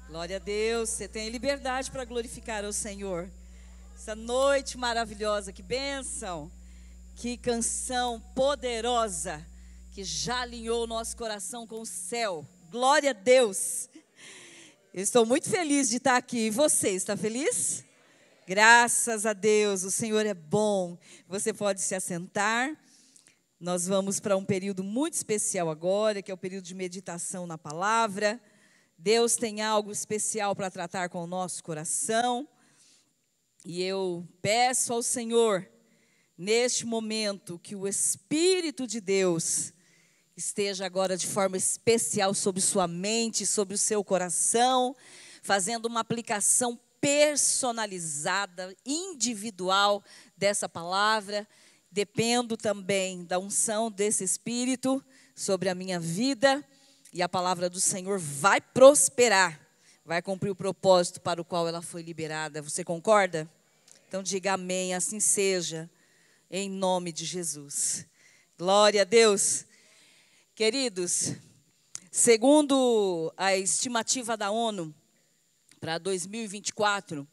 Glória a Deus, você tem liberdade para glorificar ao Senhor. Essa noite maravilhosa, que bênção, que canção poderosa, que já alinhou o nosso coração com o céu. Glória a Deus. Eu estou muito feliz de estar aqui. E você, está feliz? Graças a Deus, o Senhor é bom. Você pode se assentar. Nós vamos para um período muito especial agora, que é o período de meditação na palavra. Deus tem algo especial para tratar com o nosso coração. E eu peço ao Senhor, neste momento, que o Espírito de Deus esteja agora de forma especial sobre sua mente, sobre o seu coração, fazendo uma aplicação personalizada, individual dessa palavra. Dependo também da unção desse Espírito sobre a minha vida. E a palavra do Senhor vai prosperar, vai cumprir o propósito para o qual ela foi liberada. Você concorda? Então diga amém, assim seja, em nome de Jesus. Glória a Deus. Queridos, segundo a estimativa da ONU para 2024,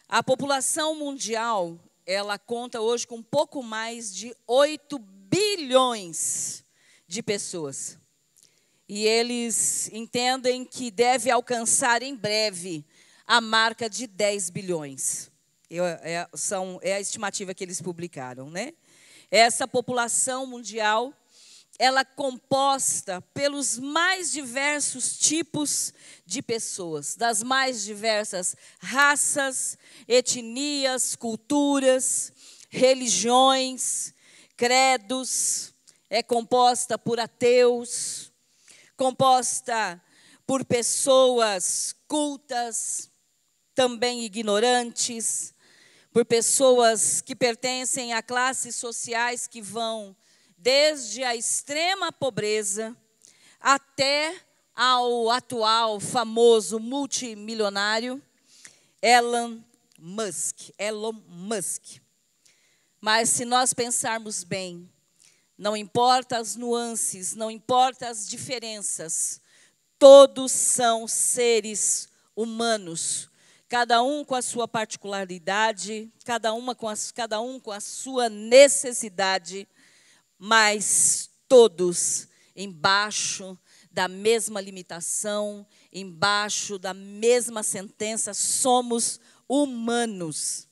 a população mundial, ela conta hoje com um pouco mais de 8 bilhões de pessoas. E eles entendem que deve alcançar em breve a marca de 10 bilhões. É a estimativa que eles publicaram, né? Essa população mundial, ela é composta pelos mais diversos tipos de pessoas, das mais diversas raças, etnias, culturas, religiões, credos. É composta por ateus, composta por pessoas cultas, também ignorantes, por pessoas que pertencem a classes sociais que vão desde a extrema pobreza até ao atual famoso multimilionário Elon Musk. Mas se nós pensarmos bem, não importa as nuances, não importa as diferenças, todos são seres humanos, cada um com a sua particularidade, cada um com a sua necessidade, mas todos embaixo da mesma limitação, embaixo da mesma sentença, somos humanos.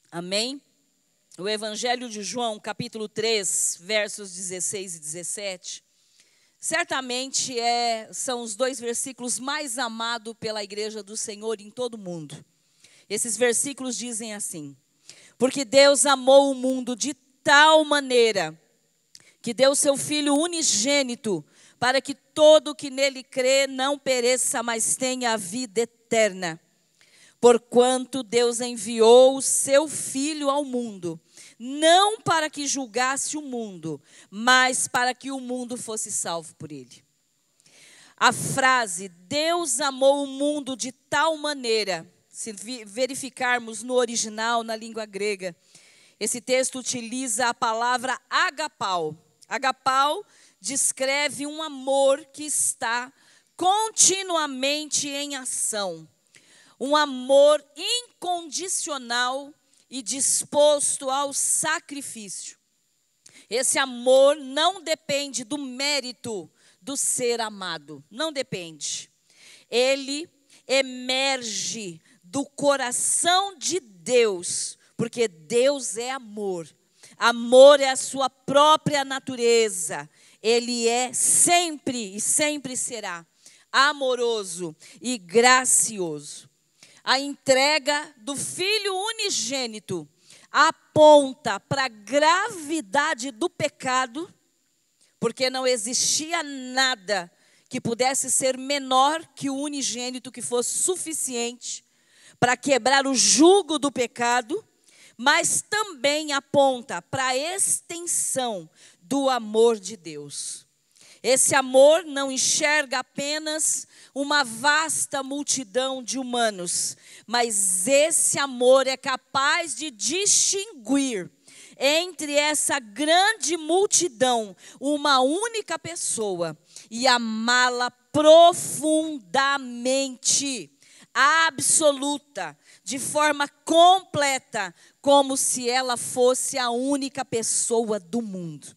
Amém? O Evangelho de João, capítulo 3, versos 16 e 17, certamente são os 2 versículos mais amados pela igreja do Senhor em todo o mundo. Esses versículos dizem assim: porque Deus amou o mundo de tal maneira que deu seu Filho unigênito, para que todo que nele crê não pereça, mas tenha a vida eterna. Porquanto Deus enviou o seu Filho ao mundo, não para que julgasse o mundo, mas para que o mundo fosse salvo por ele. A frase, Deus amou o mundo de tal maneira, se verificarmos no original, na língua grega, esse texto utiliza a palavra agapau. Agapau descreve um amor que está continuamente em ação. Um amor incondicional e disposto ao sacrifício. Esse amor não depende do mérito do ser amado. Não depende. Ele emerge do coração de Deus, porque Deus é amor. Amor é a sua própria natureza. Ele é sempre e sempre será amoroso e gracioso. A entrega do Filho unigênito aponta para a gravidade do pecado, porque não existia nada que pudesse ser menor que o unigênito, que fosse suficiente para quebrar o jugo do pecado, mas também aponta para a extensão do amor de Deus. Esse amor não enxerga apenas uma vasta multidão de humanos, mas esse amor é capaz de distinguir entre essa grande multidão uma única pessoa e amá-la profundamente, absoluta, de forma completa, como se ela fosse a única pessoa do mundo.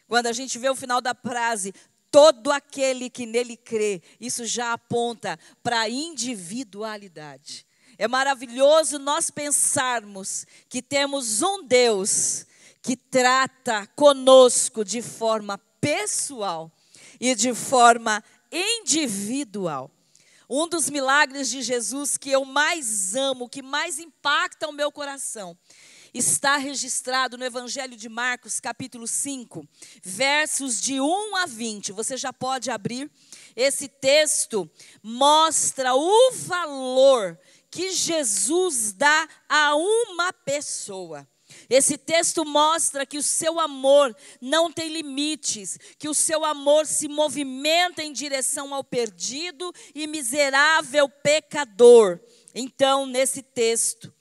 Quando a gente vê o final da frase, todo aquele que nele crê, isso já aponta para a individualidade. É maravilhoso nós pensarmos que temos um Deus que trata conosco de forma pessoal e de forma individual. Um dos milagres de Jesus que eu mais amo, que mais impacta o meu coração, está registrado no Evangelho de Marcos, capítulo 5, versos de 1 a 20. Você já pode abrir. Esse texto mostra o valor que Jesus dá a uma pessoa. Esse texto mostra que o seu amor não tem limites, que o seu amor se movimenta em direção ao perdido e miserável pecador. Então, nesse texto,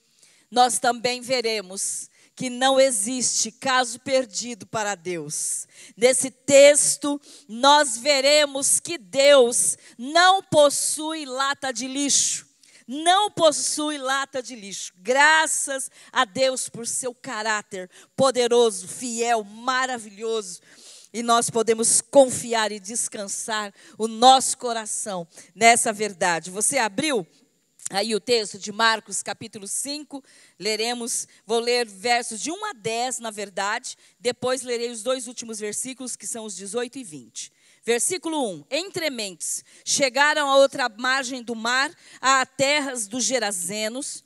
nós também veremos que não existe caso perdido para Deus. Nesse texto, nós veremos que Deus não possui lata de lixo. Não possui lata de lixo. Graças a Deus por seu caráter poderoso, fiel, maravilhoso. E nós podemos confiar e descansar o nosso coração nessa verdade. Você abriu aí o texto de Marcos capítulo 5, vou ler versos de 1 a 10 na verdade, depois lerei os 2 últimos versículos que são os 18 e 20. Versículo 1, entre mentes, chegaram à outra margem do mar, a terras dos Gerazenos.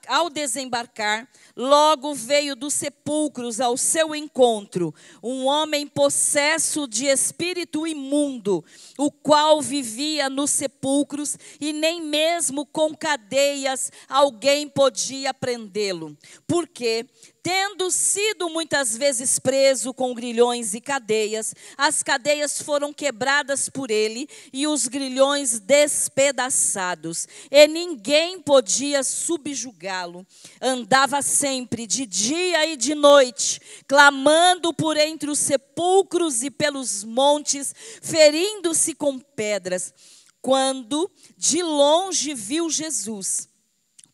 Ao desembarcar, logo veio dos sepulcros ao seu encontro um homem possesso de espírito imundo, o qual vivia nos sepulcros e nem mesmo com cadeias alguém podia prendê-lo. Porque, tendo sido muitas vezes preso com grilhões e cadeias, as cadeias foram quebradas por ele e os grilhões despedaçados, e ninguém podia subjugá-lo. Andava sempre, de dia e de noite, clamando por entre os sepulcros e pelos montes, ferindo-se com pedras. Quando de longe viu Jesus,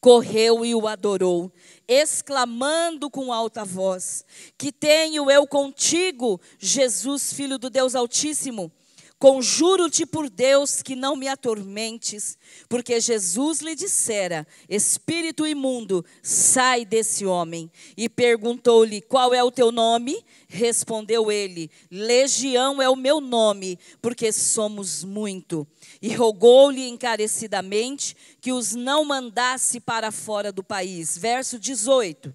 correu e o adorou, exclamando com alta voz: que tenho eu contigo, Jesus, Filho do Deus Altíssimo? Conjuro-te por Deus que não me atormentes. Porque Jesus lhe dissera: espírito imundo, sai desse homem. E perguntou-lhe: qual é o teu nome? Respondeu ele: Legião é o meu nome, porque somos muito. E rogou-lhe encarecidamente que os não mandasse para fora do país. Verso 18.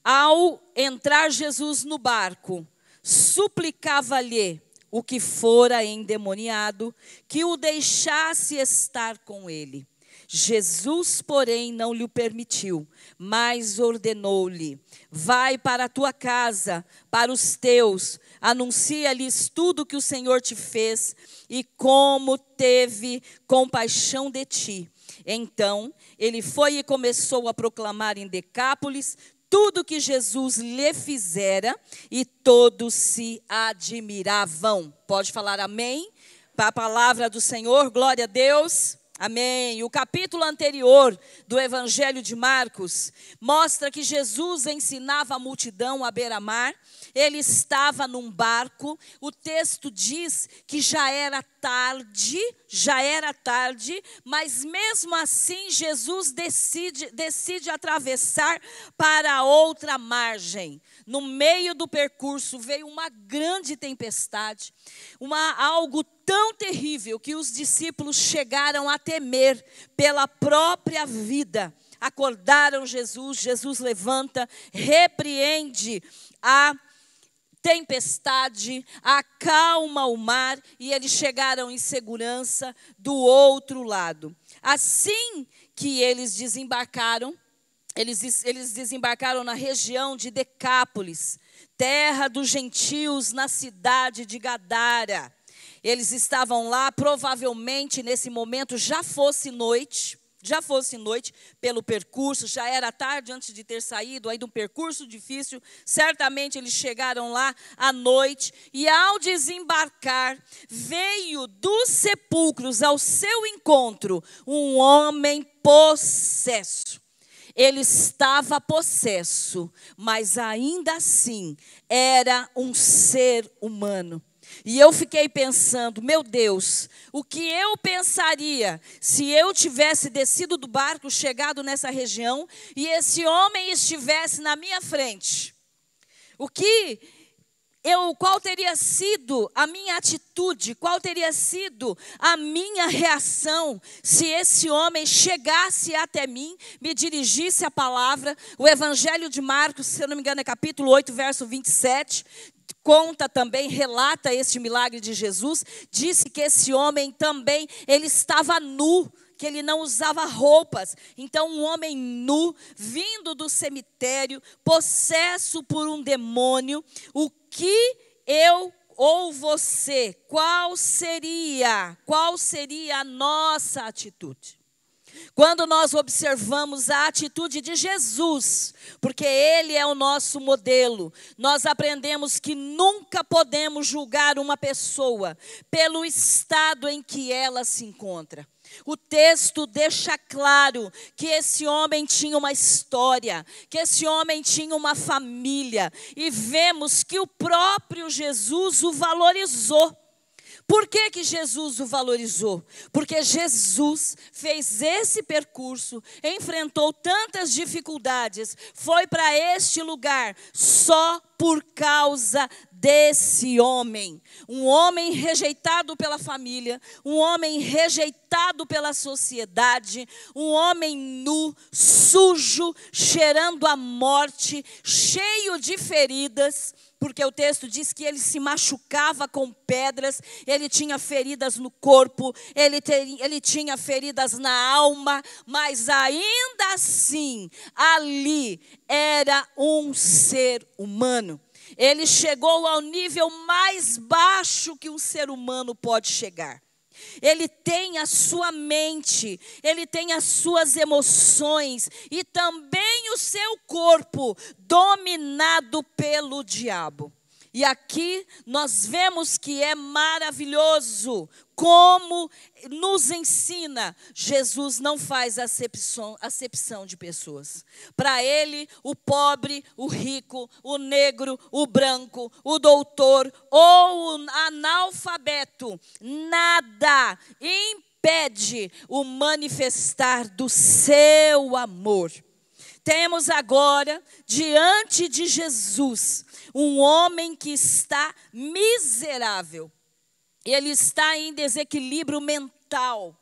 Ao entrar Jesus no barco, suplicava-lhe o que fora endemoniado, que o deixasse estar com ele. Jesus, porém, não lhe permitiu, mas ordenou-lhe: vai para a tua casa, para os teus, anuncia-lhes tudo que o Senhor te fez e como teve compaixão de ti. Então, ele foi e começou a proclamar em Decápolis tudo que Jesus lhe fizera, e todos se admiravam. Pode falar amém? Para a palavra do Senhor, glória a Deus. Amém. O capítulo anterior do Evangelho de Marcos mostra que Jesus ensinava a multidão à beira-mar. Ele estava num barco. O texto diz que já era tarde, mas mesmo assim Jesus decide atravessar para a outra margem. No meio do percurso veio uma grande tempestade, algo tão terrível que os discípulos chegaram a temer pela própria vida. Acordaram Jesus, Jesus levanta, repreende a tempestade, acalma o mar e eles chegaram em segurança do outro lado. Assim que eles desembarcaram, eles desembarcaram na região de Decápolis, terra dos gentios, na cidade de Gadara. Eles estavam lá, provavelmente nesse momento já fosse noite. já fosse noite, pelo percurso, já era tarde antes de ter saído, ainda um percurso difícil, certamente eles chegaram lá à noite, e ao desembarcar, veio dos sepulcros ao seu encontro um homem possesso. Ele estava possesso, mas ainda assim era um ser humano. E eu fiquei pensando, meu Deus, o que eu pensaria se eu tivesse descido do barco, chegado nessa região, e esse homem estivesse na minha frente? Qual teria sido a minha atitude, qual teria sido a minha reação se esse homem chegasse até mim, me dirigisse a palavra? O Evangelho de Marcos, se eu não me engano, é capítulo 8, verso 27, conta também, relata este milagre de Jesus. Disse que esse homem também, ele estava nu, que ele não usava roupas. Então um homem nu, vindo do cemitério, possesso por um demônio. O que eu ou você, qual seria a nossa atitude? Quando nós observamos a atitude de Jesus, porque Ele é o nosso modelo, nós aprendemos que nunca podemos julgar uma pessoa pelo estado em que ela se encontra. O texto deixa claro que esse homem tinha uma história, que esse homem tinha uma família, e vemos que o próprio Jesus o valorizou. Por que Jesus o valorizou? Porque Jesus fez esse percurso, enfrentou tantas dificuldades, foi para este lugar só por causa desse homem. Um homem rejeitado pela família, um homem rejeitado pela sociedade, um homem nu, sujo, cheirando a morte, cheio de feridas. Porque o texto diz que ele se machucava com pedras, ele tinha feridas no corpo, ele tinha feridas na alma, mas ainda assim, ali era um ser humano. Ele chegou ao nível mais baixo que um ser humano pode chegar. Ele tem a sua mente, ele tem as suas emoções e também o seu corpo dominado pelo diabo. E aqui nós vemos que é maravilhoso como nos ensina. Jesus não faz acepção de pessoas. Para ele, o pobre, o rico, o negro, o branco, o doutor ou o analfabeto, nada impede o manifestar do seu amor. Temos agora, diante de Jesus, um homem que está miserável. Ele está em desequilíbrio mental,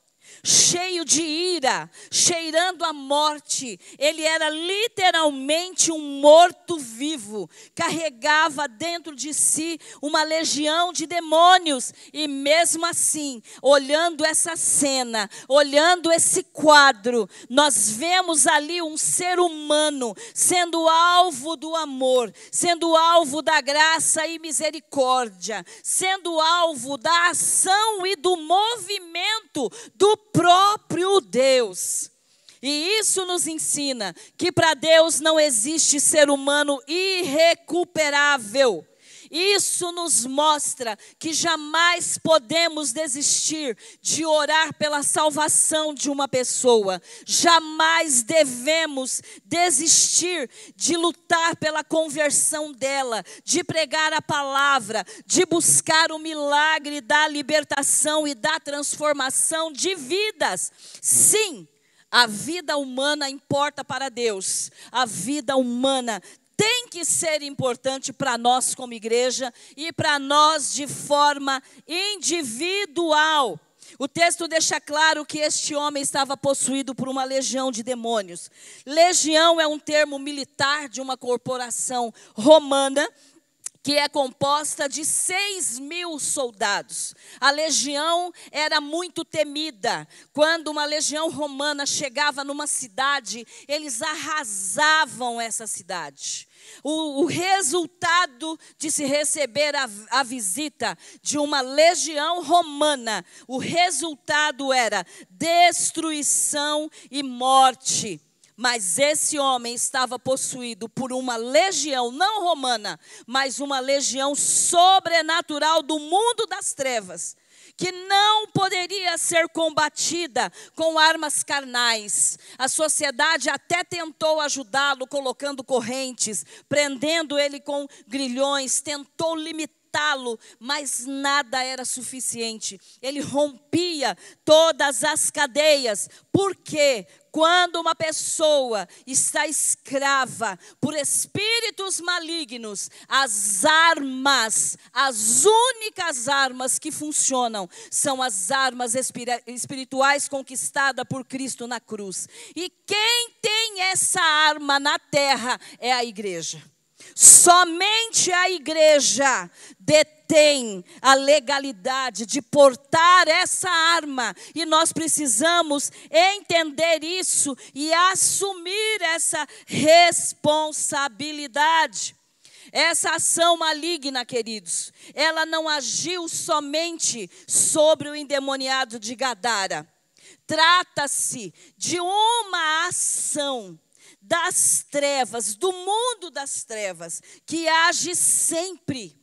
cheio de ira, cheirando a morte. Ele era literalmente um morto-vivo, carregava dentro de si uma legião de demônios. E mesmo assim, olhando essa cena, olhando esse quadro, nós vemos ali um ser humano sendo alvo do amor, sendo alvo da graça e misericórdia, sendo alvo da ação e do movimento do próprio Deus. E isso nos ensina que para Deus não existe ser humano irrecuperável. Isso nos mostra que jamais podemos desistir de orar pela salvação de uma pessoa. Jamais devemos desistir de lutar pela conversão dela, de pregar a palavra, de buscar o milagre da libertação e da transformação de vidas. Sim, a vida humana importa para Deus. A vida humana tem que ser importante para nós como igreja e para nós de forma individual. O texto deixa claro que este homem estava possuído por uma legião de demônios. Legião é um termo militar de uma corporação romana que é composta de 6.000 soldados. A legião era muito temida. Quando uma legião romana chegava numa cidade, eles arrasavam essa cidade. O resultado de se receber a visita de uma legião romana, o resultado era destruição e morte. Mas esse homem estava possuído por uma legião não romana, mas uma legião sobrenatural do mundo das trevas, que não poderia ser combatida com armas carnais. A sociedade até tentou ajudá-lo, colocando correntes, prendendo ele com grilhões, tentou limitá-lo, mas nada era suficiente. Ele rompia todas as cadeias. Por quê? Quando uma pessoa está escrava por espíritos malignos, as armas, as únicas armas que funcionam, são as armas espirituais conquistadas por Cristo na cruz. E quem tem essa arma na terra é a igreja. Somente a igreja detém a legalidade de portar essa arma. E nós precisamos entender isso e assumir essa responsabilidade. Essa ação maligna, queridos, ela não agiu somente sobre o endemoniado de Gadara. Trata-se de uma ação das trevas, do mundo das trevas, que age sempre,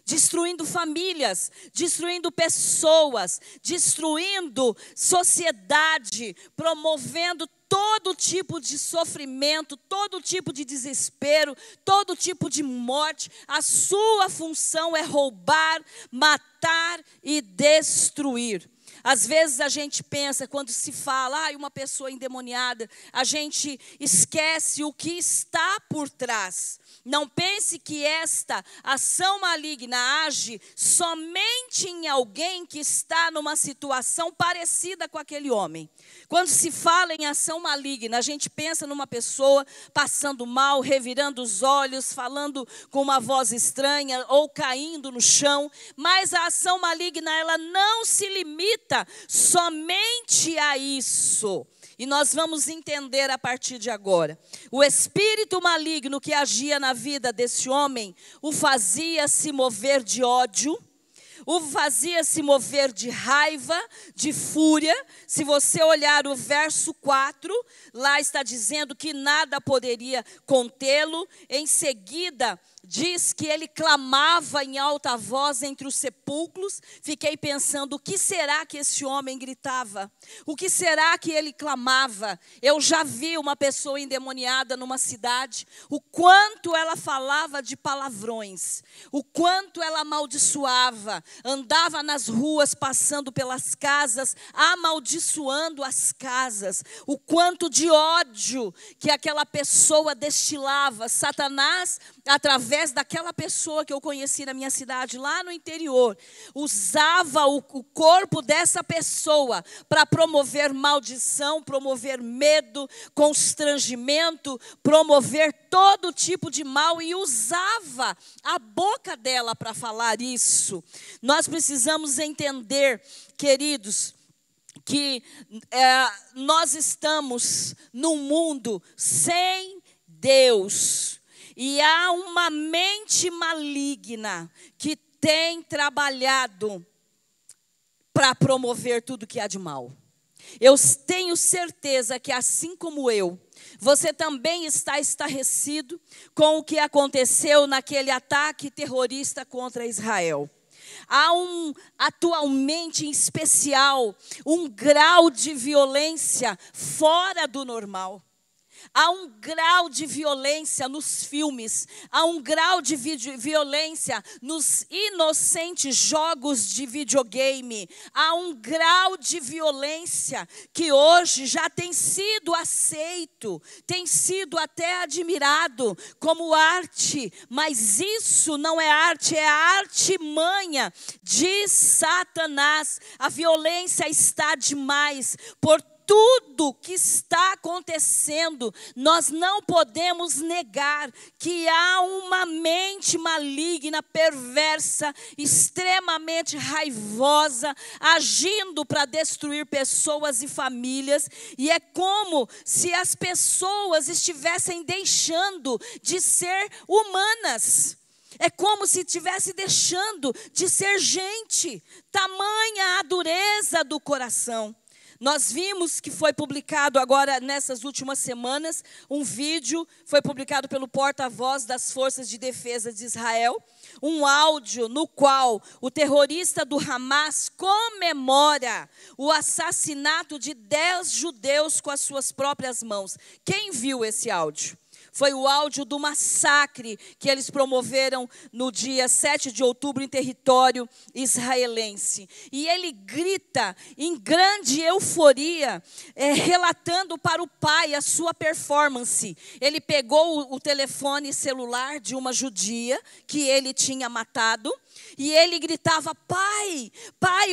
destruindo famílias, destruindo pessoas, destruindo sociedade, promovendo todo tipo de sofrimento, todo tipo de desespero, todo tipo de morte. A sua função é roubar, matar e destruir. Às vezes a gente pensa, quando se fala, uma pessoa endemoniada, a gente esquece o que está por trás. Não pense que esta ação maligna age somente em alguém que está numa situação parecida com aquele homem. Quando se fala em ação maligna, a gente pensa numa pessoa passando mal, revirando os olhos, falando com uma voz estranha ou caindo no chão. Mas a ação maligna, ela não se limita somente a isso. E nós vamos entender a partir de agora. O espírito maligno que agia na vida desse homem o fazia se mover de ódio, o fazia se mover de raiva, de fúria. Se você olhar o verso 4, lá está dizendo que nada poderia contê-lo. Em seguida, diz que ele clamava em alta voz entre os sepulcros. Fiquei pensando, o que será que esse homem gritava? O que será que ele clamava? Eu já vi uma pessoa endemoniada numa cidade, o quanto ela falava de palavrões, o quanto ela amaldiçoava, andava nas ruas, passando pelas casas, amaldiçoando as casas, o quanto de ódio que aquela pessoa destilava. Satanás, através daquela pessoa que eu conheci na minha cidade, lá no interior, usava o corpo dessa pessoa para promover maldição, promover medo, constrangimento, promover todo tipo de mal, e usava a boca dela para falar isso. Nós precisamos entender, queridos, que nós estamos num mundo sem Deus. E há uma mente maligna que tem trabalhado para promover tudo que há de mal. Eu tenho certeza que, assim como eu, você também está estarrecido com o que aconteceu naquele ataque terrorista contra Israel. Há atualmente, em especial, um grau de violência fora do normal. Há um grau de violência nos filmes, há um grau de violência nos inocentes jogos de videogame, há um grau de violência que hoje já tem sido aceito, tem sido até admirado como arte, mas isso não é arte, é a artimanha de Satanás. A violência está demais por tudo que está acontecendo, nós não podemos negar que há uma mente maligna, perversa, extremamente raivosa, agindo para destruir pessoas e famílias, e é como se as pessoas estivessem deixando de ser humanas. É como se estivesse deixando de ser gente, tamanha a dureza do coração. Nós vimos que foi publicado agora, nessas últimas semanas, um vídeo, foi publicado pelo porta-voz das Forças de Defesa de Israel, um áudio no qual o terrorista do Hamas comemora o assassinato de 10 judeus com as suas próprias mãos. Quem viu esse áudio? Foi o áudio do massacre que eles promoveram no dia 7 de outubro em território israelense. E ele grita em grande euforia, relatando para o pai a sua performance. Ele pegou o telefone celular de uma judia que ele tinha matado. E ele gritava: pai,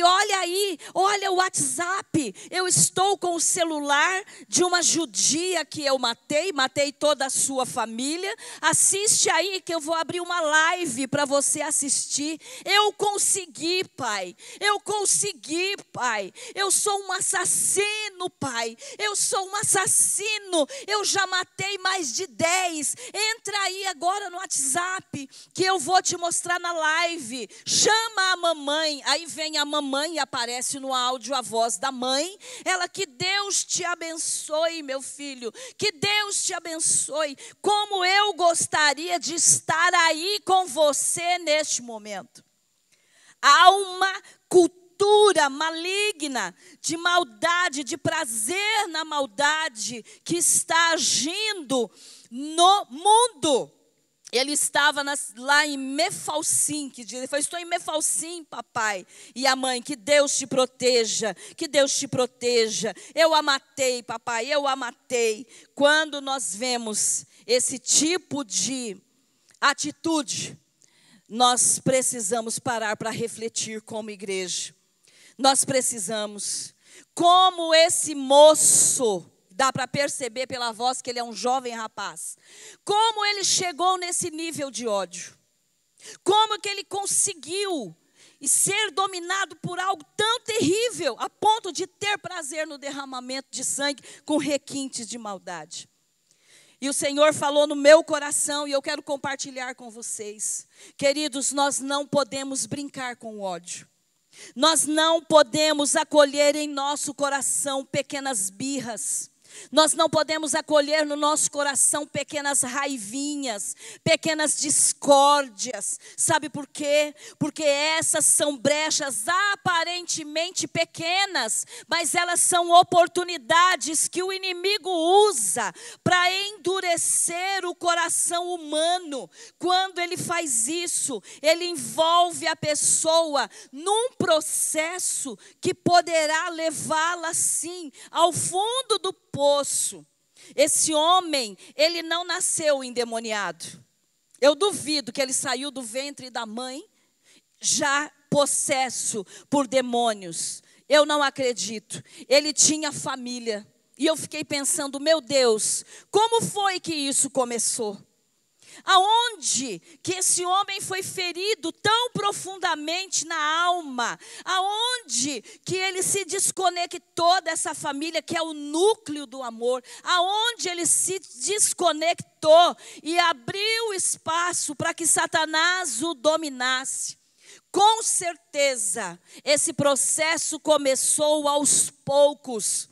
olha aí, olha o WhatsApp, eu estou com o celular de uma judia que eu matei toda a sua família, assiste aí que eu vou abrir uma live para você assistir. Eu consegui, pai, eu sou um assassino, pai, eu sou um assassino, eu já matei mais de 10, entra aí agora no WhatsApp, que eu vou te mostrar na live. Chama a mamãe. Aí vem a mamãe e aparece no áudio a voz da mãe. Ela: que Deus te abençoe, meu filho, que Deus te abençoe. Como eu gostaria de estar aí com você neste momento. Há uma cultura maligna de maldade, de prazer na maldade, que está agindo no mundo. Ele estava lá em Mefalsim, que ele falou: estou em Mefalsim, papai. E a mãe: que Deus te proteja, que Deus te proteja. Eu a matei, papai, eu a matei. Quando nós vemos esse tipo de atitude, nós precisamos parar para refletir como igreja. Nós precisamos, como esse moço, dá para perceber pela voz que ele é um jovem rapaz. Como ele chegou nesse nível de ódio. Como que ele conseguiu ser dominado por algo tão terrível, a ponto de ter prazer no derramamento de sangue com requintes de maldade. E o Senhor falou no meu coração, e eu quero compartilhar com vocês. Queridos, nós não podemos brincar com o ódio. Nós não podemos acolher em nosso coração pequenas birras. Nós não podemos acolher no nosso coração pequenas raivinhas, pequenas discórdias. Sabe por quê? Porque essas são brechas aparentemente pequenas, mas elas são oportunidades que o inimigo usa para endurecer o coração humano. Quando ele faz isso, ele envolve a pessoa num processo que poderá levá-la, sim, ao fundo do poço. Esse homem, ele não nasceu endemoniado. Eu duvido que ele saiu do ventre da mãe já possesso por demônios. Eu não acredito. Ele tinha família. E eu fiquei pensando: meu Deus, como foi que isso começou? Aonde que esse homem foi ferido tão profundamente na alma? Aonde que ele se desconectou dessa família que é o núcleo do amor? Aonde ele se desconectou e abriu espaço para que Satanás o dominasse? Com certeza, esse processo começou aos poucos.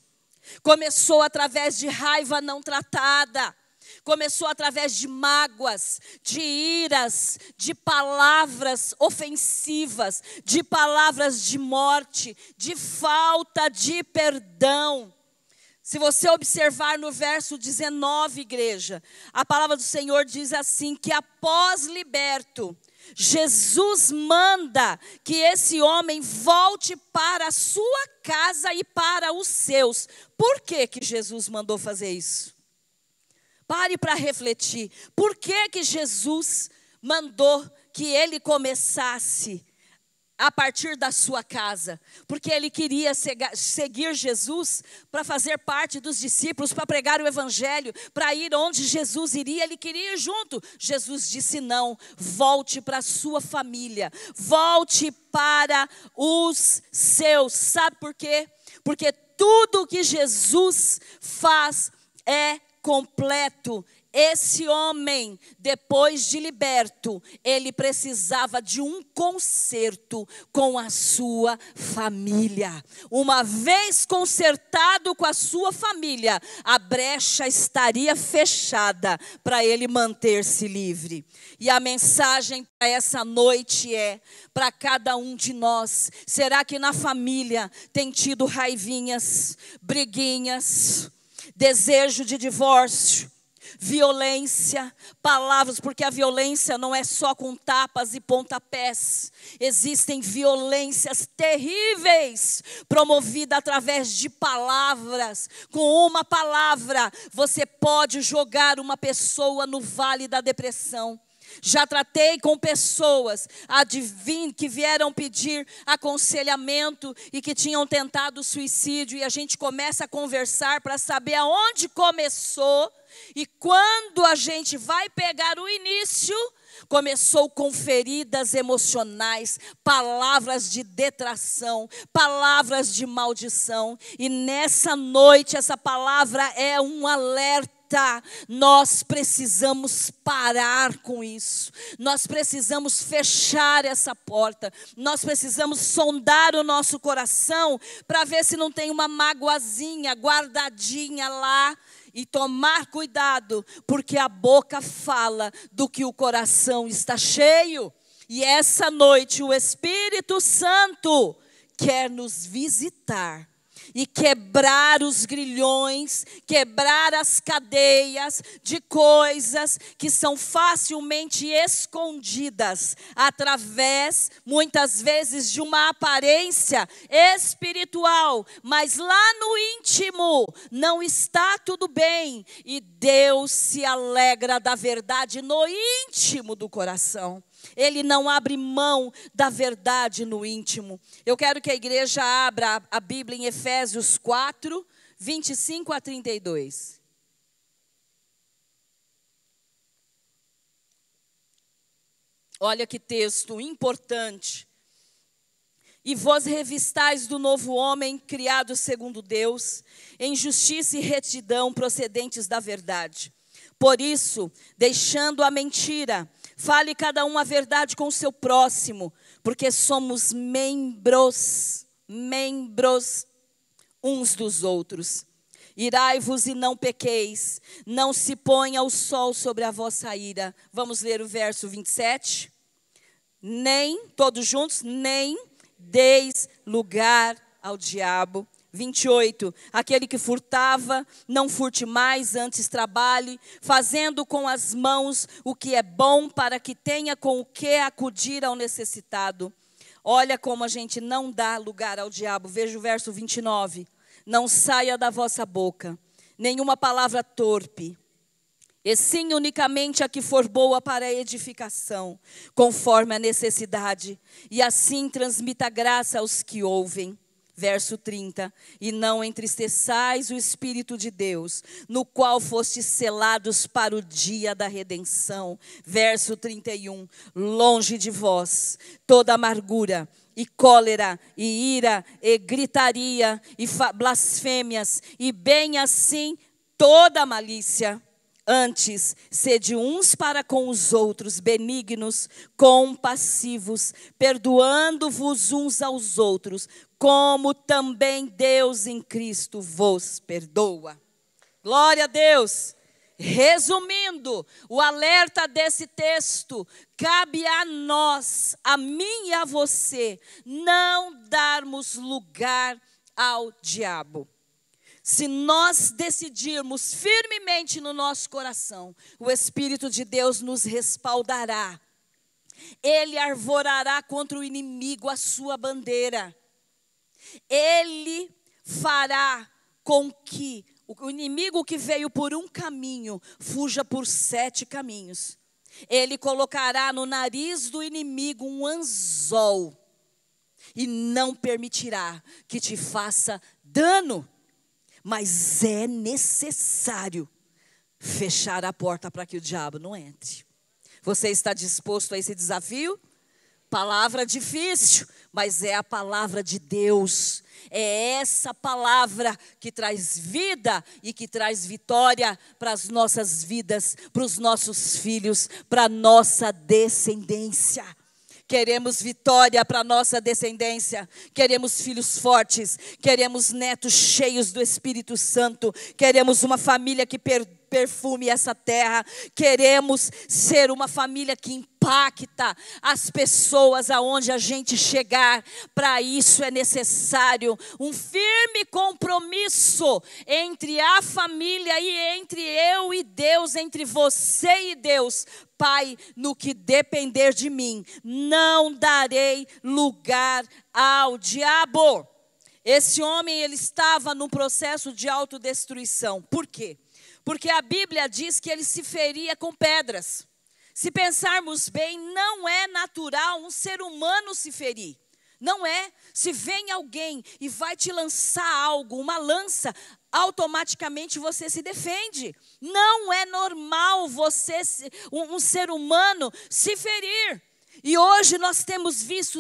Começou através de raiva não tratada. Começou através de mágoas, de iras, de palavras ofensivas, de palavras de morte, de falta de perdão. Se você observar no verso 19, igreja, a palavra do Senhor diz assim, que após liberto, Jesus manda que esse homem volte para a sua casa e para os seus. Por que que Jesus mandou fazer isso? Pare para refletir. Por que que Jesus mandou que ele começasse a partir da sua casa, porque ele queria seguir Jesus para fazer parte dos discípulos, para pregar o evangelho, para ir onde Jesus iria, ele queria ir junto. Jesus disse não, volte para a sua família, volte para os seus. Sabe por quê? Porque tudo que Jesus faz é completo. Esse homem, depois de liberto, ele precisava de um conserto com a sua família. Uma vez consertado com a sua família, a brecha estaria fechada para ele manter-se livre. E a mensagem para essa noite é, para cada um de nós: será que na família tem tido raivinhas, briguinhas, desejo de divórcio, violência, palavras, porque a violência não é só com tapas e pontapés. Existem violências terríveis, promovidas através de palavras. Com uma palavra, você pode jogar uma pessoa no vale da depressão. Já tratei com pessoas que vieram pedir aconselhamento e que tinham tentado suicídio, e a gente começa a conversar para saber aonde começou. E quando a gente vai pegar o início, começou com feridas emocionais, palavras de detração, palavras de maldição. E nessa noite, essa palavra é um alerta. Nós precisamos parar com isso. Nós precisamos fechar essa porta. Nós precisamos sondar o nosso coração para ver se não tem uma magoazinha guardadinha lá. E tomar cuidado, porque a boca fala do que o coração está cheio. E essa noite o Espírito Santo quer nos visitar e quebrar os grilhões, quebrar as cadeias de coisas que são facilmente escondidas através, muitas vezes, de uma aparência espiritual, mas lá no íntimo não está tudo bem, e Deus se alegra da verdade no íntimo do coração. Ele não abre mão da verdade no íntimo. Eu quero que a igreja abra a Bíblia em Efésios 4, 25 a 32. Olha que texto importante. E vos revistais do novo homem, criado segundo Deus, em justiça e retidão procedentes da verdade. Por isso, deixando a mentira, fale cada um a verdade com o seu próximo, porque somos membros uns dos outros. Irai-vos e não pequeis, não se ponha o sol sobre a vossa ira. Vamos ler o verso 27. Nem, todos juntos, nem deis lugar ao diabo. 28, aquele que furtava, não furte mais, antes trabalhe, fazendo com as mãos o que é bom, para que tenha com o que acudir ao necessitado. Olha como a gente não dá lugar ao diabo. Veja o verso 29. Não saia da vossa boca nenhuma palavra torpe, e sim unicamente a que for boa para a edificação, conforme a necessidade, e assim transmita graça aos que ouvem. Verso 30, e não entristeçais o Espírito de Deus, no qual fostes selados para o dia da redenção. Verso 31, longe de vós toda amargura, e cólera, e ira, e gritaria, e blasfêmias, e bem assim toda malícia. Antes, sede uns para com os outros, benignos, compassivos, perdoando-vos uns aos outros, como também Deus em Cristo vos perdoa. Glória a Deus. Resumindo, o alerta desse texto: cabe a nós, a mim e a você, não darmos lugar ao diabo. Se nós decidirmos firmemente no nosso coração, o Espírito de Deus nos respaldará. Ele arvorará contra o inimigo a sua bandeira. Ele fará com que o inimigo que veio por um caminho fuja por 7 caminhos. Ele colocará no nariz do inimigo um anzol. e não permitirá que te faça dano. Mas é necessário fechar a porta para que o diabo não entre. Você está disposto a esse desafio? Palavra difícil, mas é a palavra de Deus. É essa palavra que traz vida e que traz vitória para as nossas vidas, para os nossos filhos, para a nossa descendência. Queremos vitória para a nossa descendência, queremos filhos fortes, queremos netos cheios do Espírito Santo, queremos uma família que perfume essa terra, queremos ser uma família que impacta as pessoas aonde a gente chegar. Para isso é necessário um firme compromisso entre a família e entre eu e Deus, entre você e Deus. Pai, no que depender de mim, não darei lugar ao diabo. Esse homem, ele estava num processo de autodestruição. Por quê? Porque a Bíblia diz que ele se feria com pedras. Se pensarmos bem, não é natural um ser humano se ferir. Não é. Se vem alguém e vai te lançar algo, uma lança, automaticamente você se defende. Não é normal um ser humano se ferir. E hoje nós temos visto,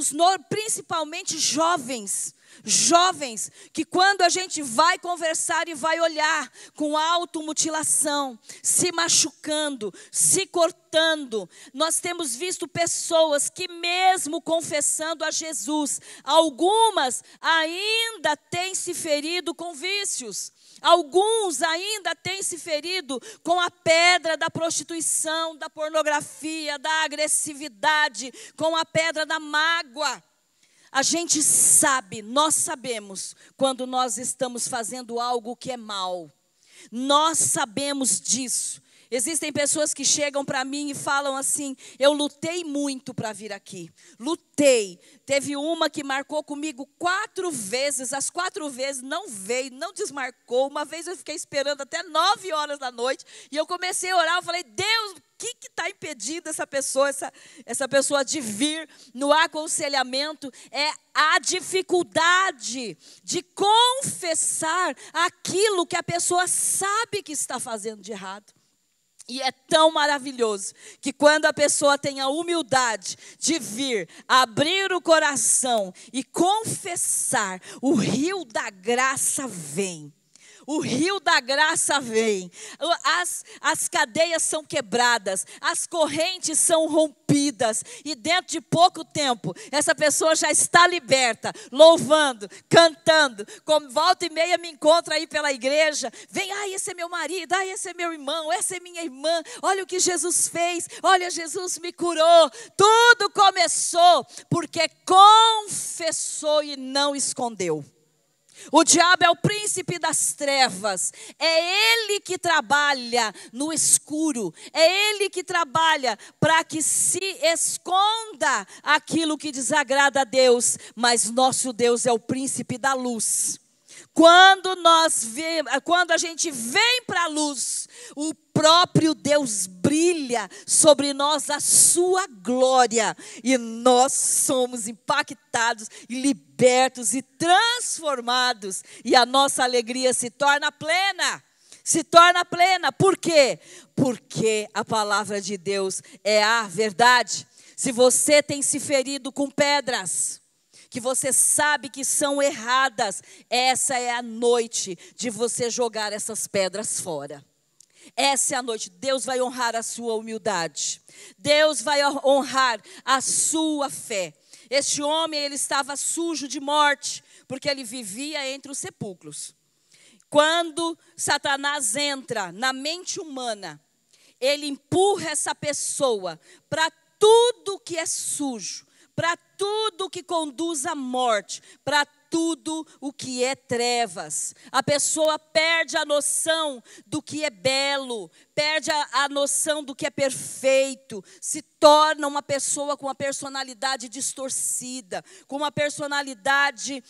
principalmente jovens que quando a gente vai conversar e vai olhar com automutilação, se machucando, se cortando, nós temos visto pessoas que mesmo confessando a Jesus, algumas ainda têm se ferido com vícios. Alguns ainda têm se ferido com a pedra da prostituição, da pornografia, da agressividade, com a pedra da mágoa. A gente sabe, nós sabemos quando nós estamos fazendo algo que é mal. Nós sabemos disso. Existem pessoas que chegam para mim e falam assim: eu lutei muito para vir aqui. Lutei. Teve uma que marcou comigo 4 vezes. As 4 vezes não veio, não desmarcou. Uma vez eu fiquei esperando até 9 horas da noite. E eu comecei a orar, eu falei: Deus, o que está impedindo essa pessoa de vir no aconselhamento? É a dificuldade de confessar aquilo que a pessoa sabe que está fazendo de errado. E é tão maravilhoso que quando a pessoa tem a humildade de vir, abrir o coração e confessar, o rio da graça vem. O rio da graça vem, as cadeias são quebradas, as correntes são rompidas, e dentro de pouco tempo, essa pessoa já está liberta, louvando, cantando. Como volta e meia me encontra aí pela igreja, vem: esse é meu marido, esse é meu irmão, essa é minha irmã, olha o que Jesus fez, olha, Jesus me curou. Tudo começou porque confessou e não escondeu. O diabo é o príncipe das trevas, é ele que trabalha no escuro, é ele que trabalha para que se esconda aquilo que desagrada a Deus, mas nosso Deus é o príncipe da luz. Quando a gente vem para a luz, o próprio Deus brilha sobre nós a sua glória, e nós somos impactados e libertos e transformados, e a nossa alegria se torna plena. Se torna plena. Por quê? Porque a palavra de Deus é a verdade. Se você tem se ferido com pedras que você sabe que são erradas, essa é a noite de você jogar essas pedras fora. Essa é a noite. Deus vai honrar a sua humildade. Deus vai honrar a sua fé. Este homem, ele estava sujo de morte, porque ele vivia entre os sepulcros. Quando Satanás entra na mente humana, ele empurra essa pessoa para tudo que é sujo, para tudo que conduz à morte, para tudo o que é trevas. A pessoa perde a noção do que é belo, perde a noção do que é perfeito, se torna uma pessoa com uma personalidade distorcida, com uma personalidade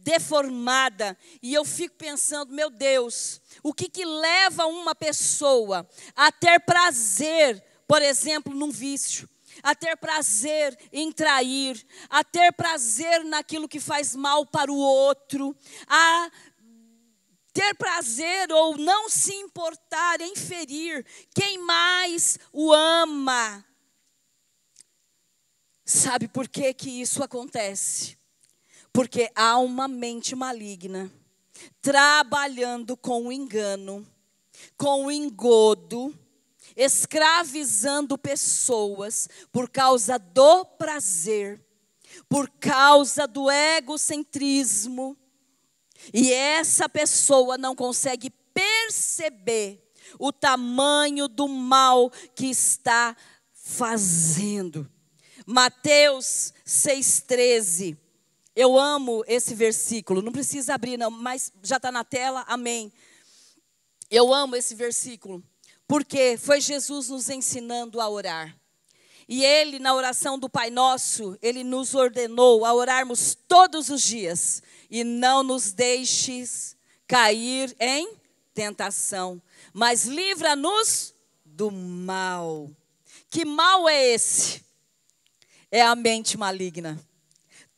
deformada. E eu fico pensando: meu Deus, o que leva uma pessoa a ter prazer, por exemplo, num vício? a ter prazer em trair, a ter prazer naquilo que faz mal para o outro, a ter prazer ou não se importar em ferir quem mais o ama. Sabe por que que isso acontece? Porque há uma mente maligna trabalhando com o engano, com o engodo, escravizando pessoas por causa do prazer, por causa do egocentrismo. E essa pessoa não consegue perceber o tamanho do mal que está fazendo. Mateus 6,13. Eu amo esse versículo. Não precisa abrir não, mas já está na tela, amém. Eu amo esse versículo, porque foi Jesus nos ensinando a orar. E Ele, na oração do Pai Nosso, Ele nos ordenou a orarmos todos os dias. E não nos deixes cair em tentação, mas livra-nos do mal. Que mal é esse? É a mente maligna.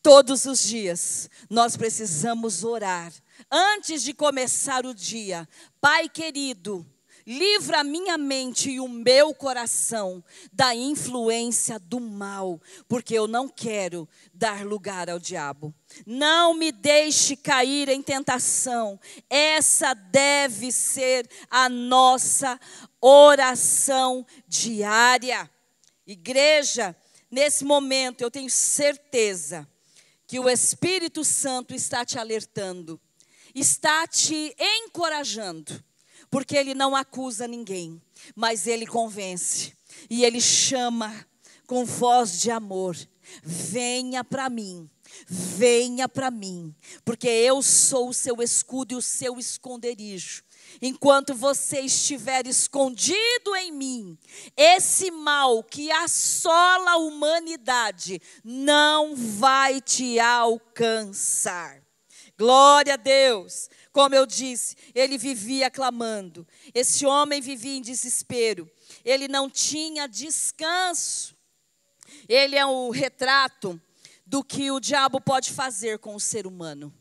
Todos os dias nós precisamos orar. Antes de começar o dia, Pai querido, livra a minha mente e o meu coração da influência do mal, porque eu não quero dar lugar ao diabo. Não me deixe cair em tentação. Essa deve ser a nossa oração diária. Igreja, nesse momento eu tenho certeza que o Espírito Santo está te alertando, está te encorajando, porque Ele não acusa ninguém, mas Ele convence. E Ele chama com voz de amor: venha para mim, porque eu sou o seu escudo e o seu esconderijo. Enquanto você estiver escondido em mim, esse mal que assola a humanidade não vai te alcançar. Glória a Deus. Como eu disse, ele vivia clamando. Esse homem vivia em desespero. Ele não tinha descanso. Ele é um retrato do que o diabo pode fazer com o ser humano.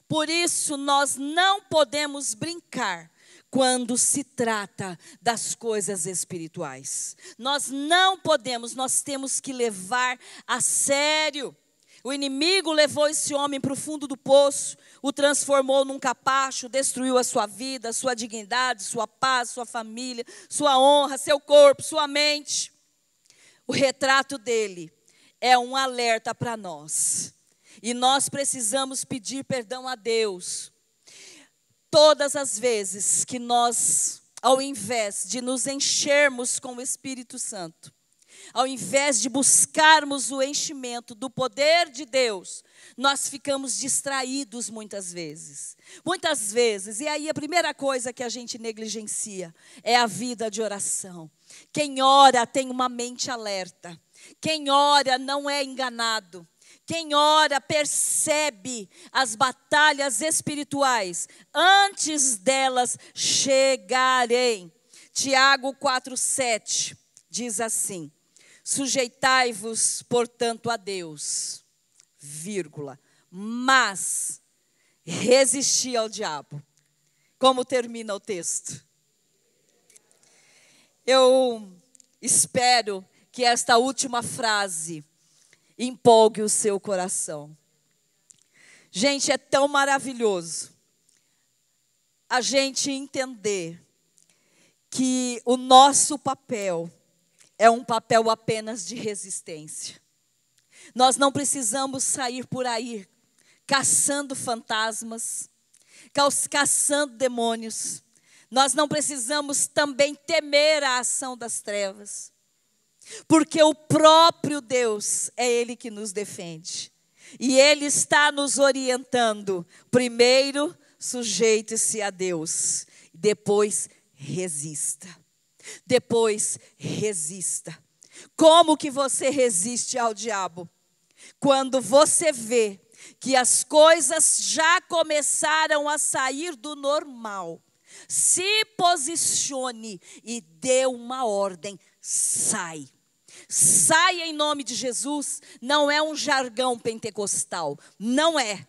Por isso, nós não podemos brincar quando se trata das coisas espirituais. Nós não podemos, nós temos que levar a sério. O inimigo levou esse homem para o fundo do poço, o transformou num capacho, destruiu a sua vida, sua dignidade, sua paz, sua família, sua honra, seu corpo, sua mente. O retrato dele é um alerta para nós. E nós precisamos pedir perdão a Deus. Todas as vezes que nós, ao invés de nos enchermos com o Espírito Santo, ao invés de buscarmos o enchimento do poder de Deus, nós ficamos distraídos muitas vezes. Muitas vezes. E aí a primeira coisa que a gente negligencia é a vida de oração. Quem ora tem uma mente alerta. Quem ora não é enganado. Quem ora percebe as batalhas espirituais antes delas chegarem. Tiago 4,7 diz assim: sujeitai-vos, portanto, a Deus, vírgula, mas resisti ao diabo. Como termina o texto? Eu espero que esta última frase empolgue o seu coração. Gente, é tão maravilhoso a gente entender que o nosso papel é um papel apenas de resistência. Nós não precisamos sair por aí caçando fantasmas, caçando demônios. Nós não precisamos também temer a ação das trevas. Porque o próprio Deus é Ele que nos defende. E Ele está nos orientando. Primeiro, sujeite-se a Deus. Depois, resista. Depois, resista. Como que você resiste ao diabo? Quando você vê que as coisas já começaram a sair do normal. Se posicione e dê uma ordem. Sai. Saia em nome de Jesus não é um jargão pentecostal, não é.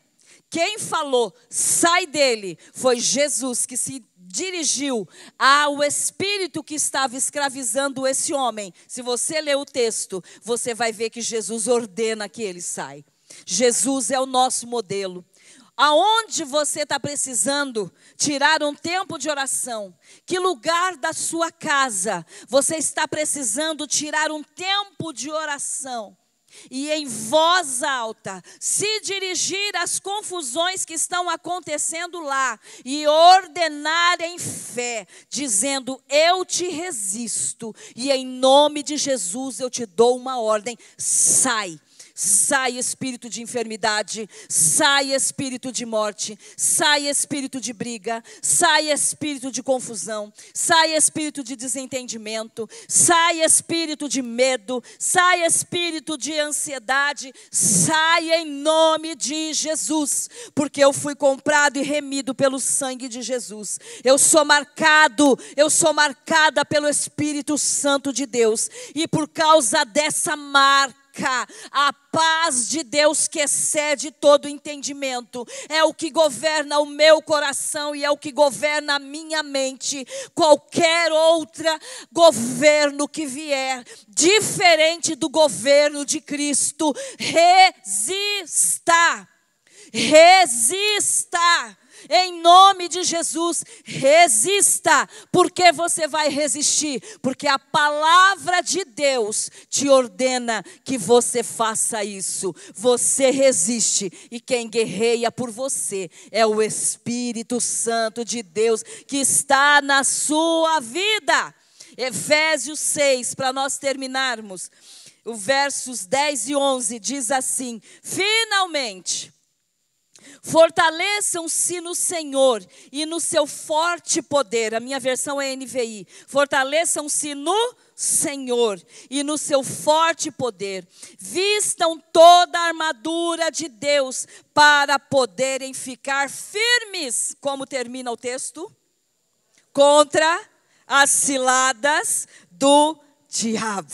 Quem falou, sai dele, foi Jesus que se dirigiu ao espírito que estava escravizando esse homem. Se você ler o texto, você vai ver que Jesus ordena que ele saia. Jesus é o nosso modelo. Aonde você está precisando tirar um tempo de oração? Que lugar da sua casa você está precisando tirar um tempo de oração? E em voz alta, se dirigir às confusões que estão acontecendo lá e ordenar em fé, dizendo: eu te resisto e em nome de Jesus eu te dou uma ordem, sai. Sai espírito de enfermidade, sai espírito de morte, sai espírito de briga, sai espírito de confusão, sai espírito de desentendimento, sai espírito de medo, sai espírito de ansiedade, sai em nome de Jesus, porque eu fui comprado e remido pelo sangue de Jesus. Eu sou marcada pelo Espírito Santo de Deus, e por causa dessa marca, a paz de Deus que excede todo entendimento é o que governa o meu coração e é o que governa a minha mente. Qualquer outro governo que vier, diferente do governo de Cristo, resista. Em nome de Jesus, resista. Por que você vai resistir? Porque a palavra de Deus te ordena que você faça isso. Você resiste, e quem guerreia por você é o Espírito Santo de Deus que está na sua vida. Efésios 6, para nós terminarmos, o versos 10 e 11 diz assim: finalmente, fortaleçam-se no Senhor e no seu forte poder. A minha versão é NVI. Fortaleçam-se no Senhor e no seu forte poder. Vistam toda a armadura de Deus para poderem ficar firmes. Como termina o texto? Contra as ciladas do diabo.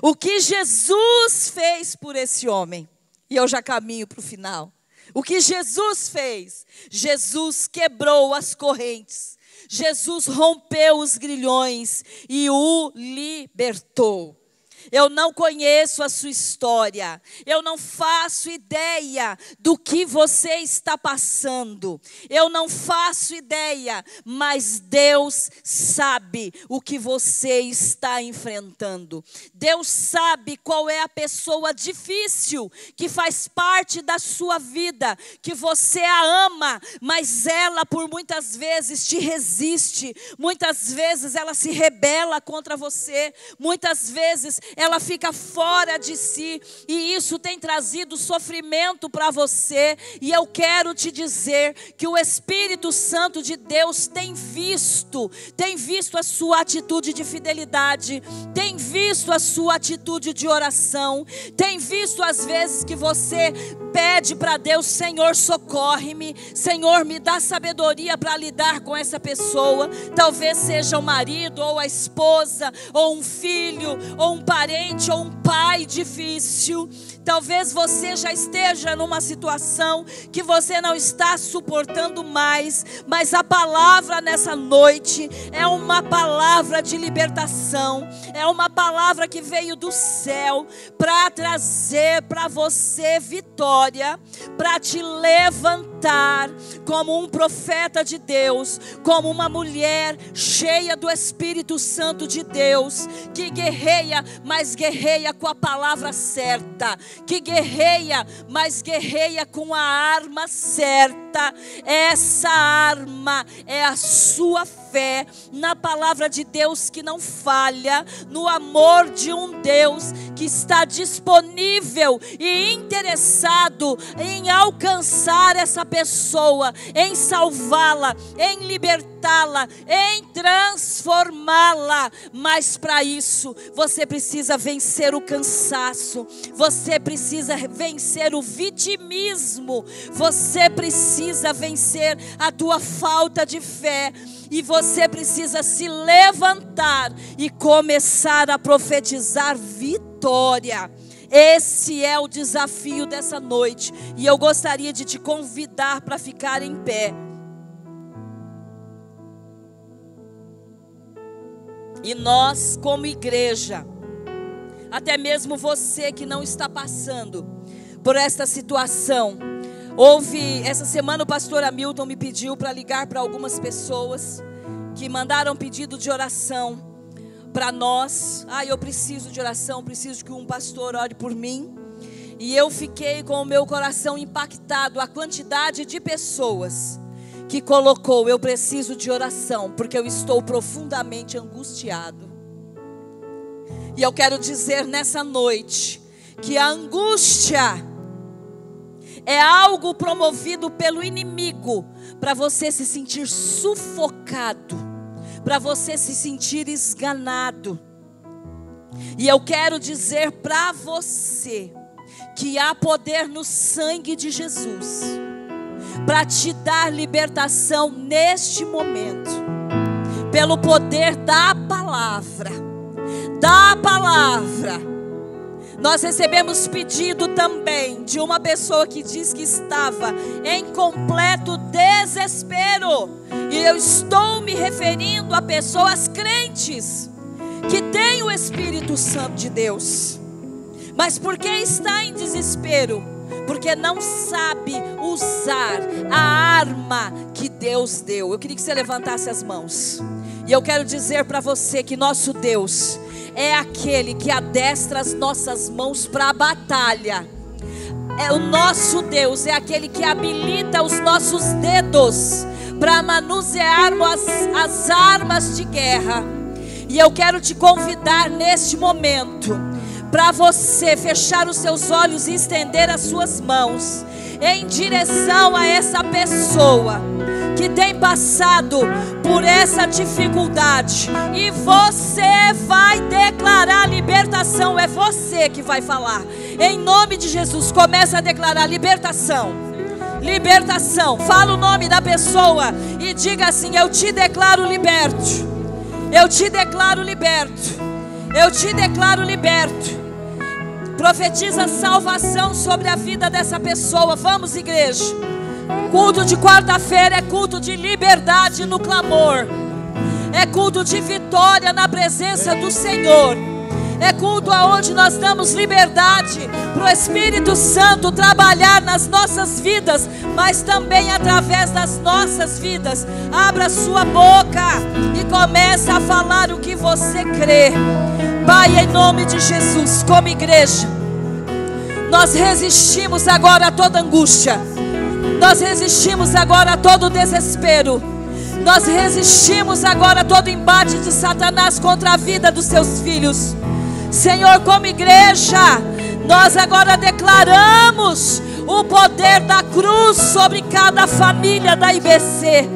O que Jesus fez por esse homem, e eu já caminho para o final. O que Jesus fez? Jesus quebrou as correntes. Jesus rompeu os grilhões e o libertou. Eu não conheço a sua história. Eu não faço ideia do que você está passando. Eu não faço ideia, mas Deus sabe o que você está enfrentando. Deus sabe qual é a pessoa difícil que faz parte da sua vida, que você a ama, mas ela por muitas vezes te resiste. Muitas vezes ela se rebela contra você. Muitas vezes ela fica fora de si, e isso tem trazido sofrimento para você. E eu quero te dizer que o Espírito Santo de Deus tem visto a sua atitude de fidelidade, tem visto a sua atitude de oração, tem visto as vezes que você pede para Deus: Senhor, socorre-me, Senhor, me dá sabedoria para lidar com essa pessoa. Talvez seja o marido, ou a esposa, ou um filho, ou um parente, ou um pai difícil. Talvez você já esteja numa situação que você não está suportando mais, mas a palavra nessa noite é uma palavra de libertação, é uma palavra que veio do céu para trazer para você vitória, para te levantar como um profeta de Deus, como uma mulher cheia do Espírito Santo de Deus, que guerreia, mas guerreia com a palavra certa, que guerreia, mas guerreia com a arma certa. Essa arma é a sua fé na palavra de Deus que não falha, no amor de um Deus que está disponível e interessado em alcançar essa pessoa, em salvá-la, em libertá-la, em transformá-la. Mas para isso, você precisa vencer o cansaço, você precisa vencer o vitimismo, você precisa vencer a tua falta de fé. E você precisa se levantar e começar a profetizar vitória. Esse é o desafio dessa noite. E eu gostaria de te convidar para ficar em pé. E nós, como igreja, até mesmo você que não está passando por esta situação, essa semana o pastor Hamilton me pediu para ligar para algumas pessoas que mandaram pedido de oração para nós. Eu preciso de oração, preciso que um pastor ore por mim. E eu fiquei com o meu coração impactado, a quantidade de pessoas que colocou: eu preciso de oração, porque eu estou profundamente angustiado. E eu quero dizer nessa noite que a angústia é algo promovido pelo inimigo para você se sentir sufocado, para você se sentir esganado. E eu quero dizer para você que há poder no sangue de Jesus para te dar libertação neste momento, pelo poder da palavra. Nós recebemos pedido também de uma pessoa que diz que estava em completo desespero. E eu estou me referindo a pessoas crentes que têm o Espírito Santo de Deus. Mas por que está em desespero? Porque não sabe usar a arma que Deus deu. Eu queria que você levantasse as mãos. E eu quero dizer para você que nosso Deus é aquele que adestra as nossas mãos para a batalha. O nosso Deus é aquele que habilita os nossos dedos para manusearmos as armas de guerra. E eu quero te convidar neste momento para você fechar os seus olhos e estender as suas mãos em direção a essa pessoa que tem passado por essa dificuldade. E você vai declarar libertação. É você que vai falar. Em nome de Jesus, começa a declarar libertação. Libertação. Fala o nome da pessoa e diga assim: eu te declaro liberto. Eu te declaro liberto. Eu te declaro liberto. Profetiza salvação sobre a vida dessa pessoa. Vamos, igreja. Culto de quarta-feira é culto de liberdade no clamor. É culto de vitória na presença do Senhor. É culto aonde nós damos liberdade para o Espírito Santo trabalhar nas nossas vidas, mas também através das nossas vidas. Abra sua boca e comece a falar o que você crê. Pai, em nome de Jesus, como igreja, nós resistimos agora a toda angústia. Nós resistimos agora a todo desespero. Nós resistimos agora a todo embate de Satanás contra a vida dos seus filhos. Senhor, como igreja, nós agora declaramos o poder da cruz sobre cada família da IBC,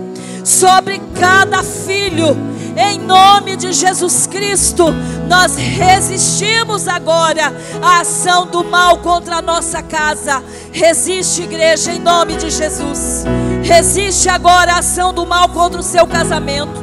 sobre cada filho. Em nome de Jesus Cristo, nós resistimos agora à ação do mal contra a nossa casa. Resiste, igreja, em nome de Jesus. Resiste agora a ação do mal contra o seu casamento,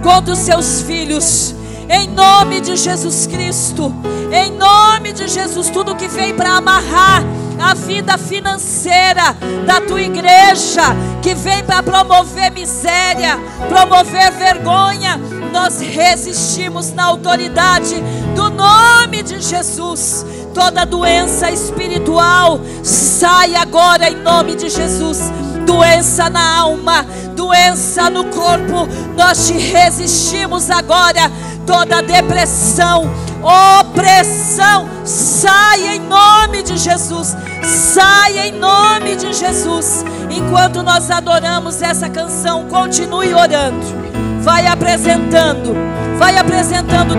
contra os seus filhos. Em nome de Jesus Cristo, em nome de Jesus, tudo que vem para amarrar a vida financeira da tua igreja, que vem para promover miséria, promover vergonha, nós resistimos na autoridade do nome de Jesus. Toda doença espiritual sai agora em nome de Jesus. Doença na alma, doença no corpo, nós te resistimos agora. Toda depressão, opressão, sai em nome de Jesus. Sai em nome de Jesus. Enquanto nós adoramos essa canção, continue orando. Vai apresentando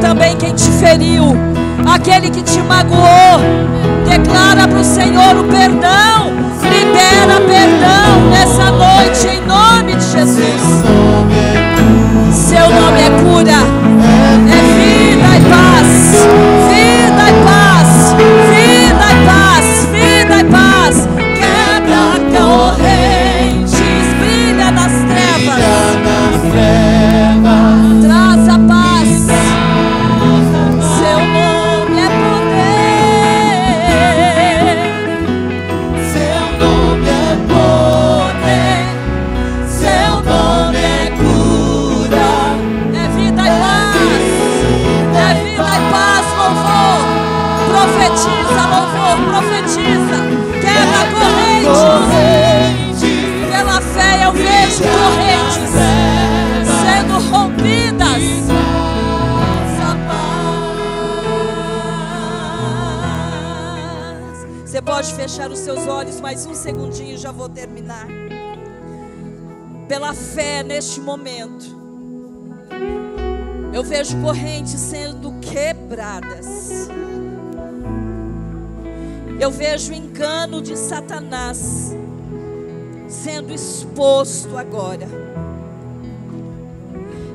também quem te feriu, aquele que te magoou. Declara para o Senhor o perdão. Libera perdão nessa noite em nome de Jesus. Seu nome é pode fechar os seus olhos mais um segundinho, já vou terminar. Pela fé neste momento, eu vejo correntes sendo quebradas. Eu vejo o engano de Satanás sendo exposto agora.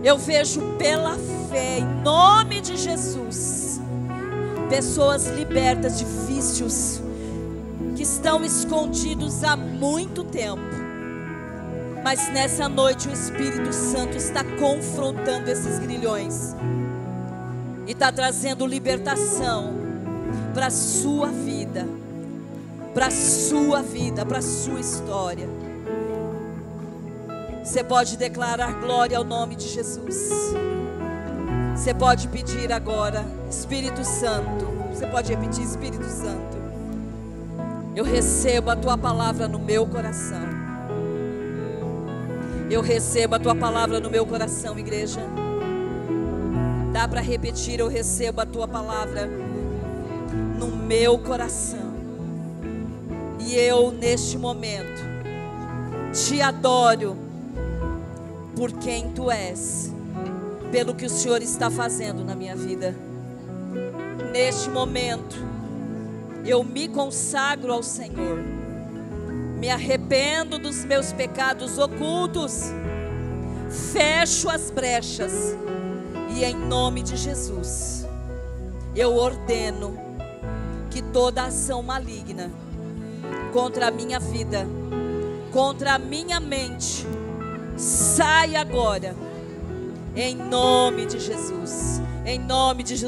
Eu vejo pela fé, em nome de Jesus, pessoas libertas de vícios que estão escondidos há muito tempo. Mas nessa noite o Espírito Santo está confrontando esses grilhões e está trazendo libertação para a sua vida, para a sua vida, para a sua história. Você pode declarar glória ao nome de Jesus. Você pode pedir agora, Espírito Santo. Você pode repetir, Espírito Santo, eu recebo a tua palavra no meu coração. Eu recebo a tua palavra no meu coração, igreja. Dá para repetir, eu recebo a tua palavra no meu coração. E eu neste momento te adoro por quem tu és, pelo que o Senhor está fazendo na minha vida. Neste momento eu me consagro ao Senhor, me arrependo dos meus pecados ocultos, fecho as brechas e em nome de Jesus eu ordeno que toda ação maligna contra a minha vida, contra a minha mente, saia agora, em nome de Jesus, em nome de Jesus.